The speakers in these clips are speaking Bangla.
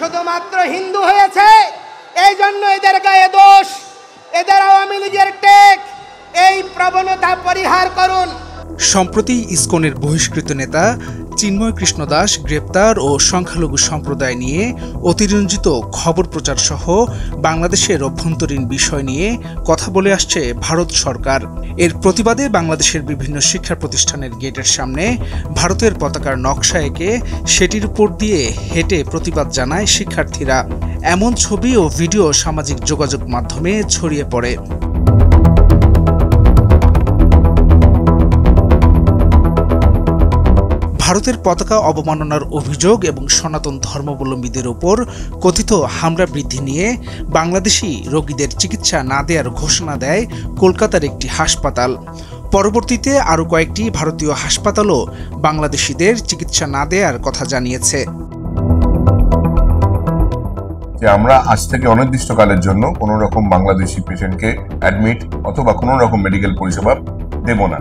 শুধুমাত্র হিন্দু হয়েছে এই জন্য এদের গায়ে দোষ, এদের আওয়ামী লীগের টেক। এই প্রবণতা পরিহার করুন। সম্প্রতি ইসকনের বহিষ্কৃত নেতা চিন্ময় কৃষ্ণ দাস গ্রেপ্তার ও সংখ্যালঘু সম্প্রদায় নিয়ে অতিরঞ্জিত খবর প্রচার সহ বাংলাদেশের অভ্যন্তরীণ বিষয় নিয়ে কথা বলে আসছে ভারত সরকার। এর প্রতিবাদে বাংলাদেশের বিভিন্ন শিক্ষা প্রতিষ্ঠানের গেটের সামনে ভারতের পতাকার নকশা এঁকে সেটির উপর দিয়ে হেঁটে প্রতিবাদ জানায় শিক্ষার্থীরা। এমন ছবি ও ভিডিও সামাজিক যোগাযোগ মাধ্যমে ছড়িয়ে পড়ে। ভারতের পতাকা অবমাননার অভিযোগ এবং সনাতন ধর্মাবলম্বীদের উপর কথিত হামলা বৃদ্ধি নিয়ে বাংলাদেশি রোগীদের চিকিৎসা না দেওয়ার ঘোষণা দেয় কলকাতার একটি হাসপাতাল। পরবর্তীতে আরও কয়েকটি ভারতীয় হাসপাতালও বাংলাদেশিদের চিকিৎসা না দেওয়ার কথা জানিয়েছে। যে আমরা আজ থেকে অনির্দিষ্টকালের জন্য কোনো রকম বাংলাদেশি পেশেন্টকে অ্যাডমিট অথবা কোনো রকম মেডিকেল পরিষেবা দেব না।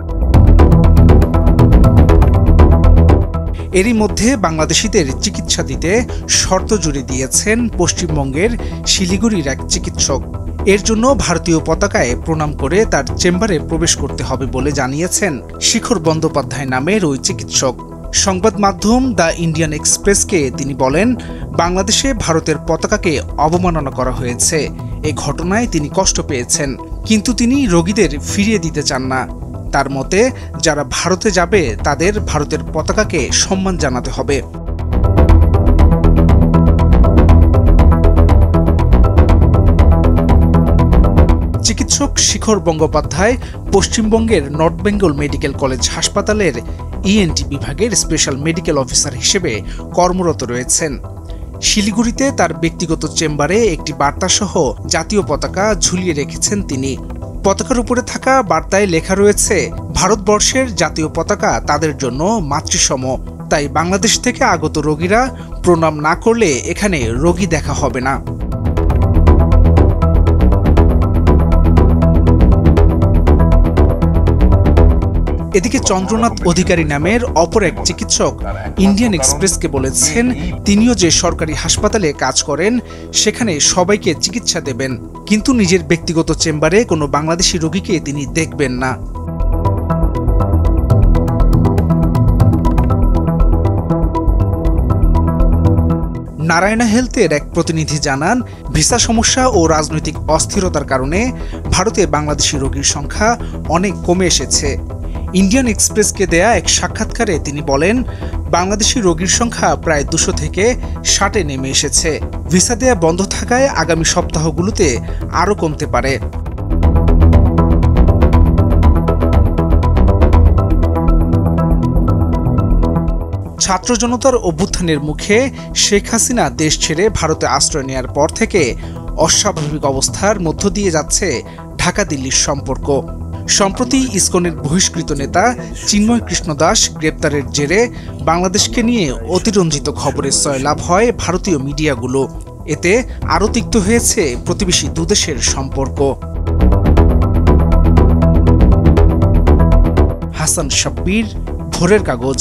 এরই মধ্যে বাংলাদেশিদের চিকিৎসা দিতে শর্ত জুড়ে দিয়েছেন পশ্চিমবঙ্গের শিলিগুড়ির এক চিকিৎসক। এর জন্য ভারতীয় পতাকায় প্রণাম করে তার চেম্বারে প্রবেশ করতে হবে বলে জানিয়েছেন শিখর বন্দ্যোপাধ্যায় নামের ওই চিকিৎসক। সংবাদ মাধ্যম দ্য ইন্ডিয়ান এক্সপ্রেসকে তিনি বলেন, বাংলাদেশে ভারতের পতাকাকে অবমাননা করা হয়েছে। এ ঘটনায় তিনি কষ্ট পেয়েছেন, কিন্তু তিনি রোগীদের ফিরিয়ে দিতে চান না। তার মতে, যারা ভারতে যাবে তাদের ভারতের পতাকাকে সম্মান জানাতে হবে। চিকিৎসক শিখর বন্দ্যোপাধ্যায় পশ্চিমবঙ্গের নর্থ বেঙ্গল মেডিকেল কলেজ হাসপাতালের ইএনটি বিভাগের স্পেশাল মেডিকেল অফিসার হিসেবে কর্মরত রয়েছেন। শিলিগুড়িতে তার ব্যক্তিগত চেম্বারে একটি বার্তাসহ জাতীয় পতাকা ঝুলিয়ে রেখেছেন তিনি। পতাকার উপরে থাকা বার্তায় লেখা রয়েছে, ভারতবর্ষের জাতীয় পতাকা তাদের জন্য মাতৃসম, তাই বাংলাদেশ থেকে আগত রোগীরা প্রণাম না করলে এখানে রোগী দেখা হবে না। এদিকে চন্দ্রনাথ অধিকারী নামের অপর এক চিকিৎসক ইন্ডিয়ান এক্সপ্রেসকে বলেছেন, তিনিও যে সরকারি হাসপাতালে কাজ করেন সেখানে সবাইকে চিকিৎসা দেবেন, কিন্তু নিজের ব্যক্তিগত চেম্বারে কোনো বাংলাদেশি রোগীকে তিনি দেখবেন না। নারায়ণা হেলথের এক প্রতিনিধি জানান, ভিসা সমস্যা ও রাজনৈতিক অস্থিরতার কারণে ভারতে বাংলাদেশি রোগীর সংখ্যা অনেক কমে এসেছে। ইন্ডিয়ান এক্সপ্রেসকে দেয়া এক সাক্ষাৎকারে তিনি বলেন, বাংলাদেশি রোগীর সংখ্যা প্রায় 200 থেকে 60-এ নেমে এসেছে। ভিসা দেয়া বন্ধ থাকায় আগামী সপ্তাহগুলোতে আরও কমতে পারে। ছাত্র জনতার অভ্যুত্থানের মুখে শেখ হাসিনা দেশ ছেড়ে ভারতে আশ্রয় নেওয়ার পর থেকে অস্বাভাবিক অবস্থার মধ্য দিয়ে যাচ্ছে ঢাকা দিল্লির সম্পর্ক। সম্প্রতি ইসকনের বহিষ্কৃত নেতা চিন্ময় কৃষ্ণ দাস গ্রেপ্তারের জেরে বাংলাদেশকে নিয়ে অতিরঞ্জিত খবরের সয়লাভ হয় ভারতীয় মিডিয়াগুলো। এতে আরও তিক্ত হয়েছে প্রতিবেশী দুদেশের সম্পর্ক। হাসান শাব্বির, ভোরের কাগজ।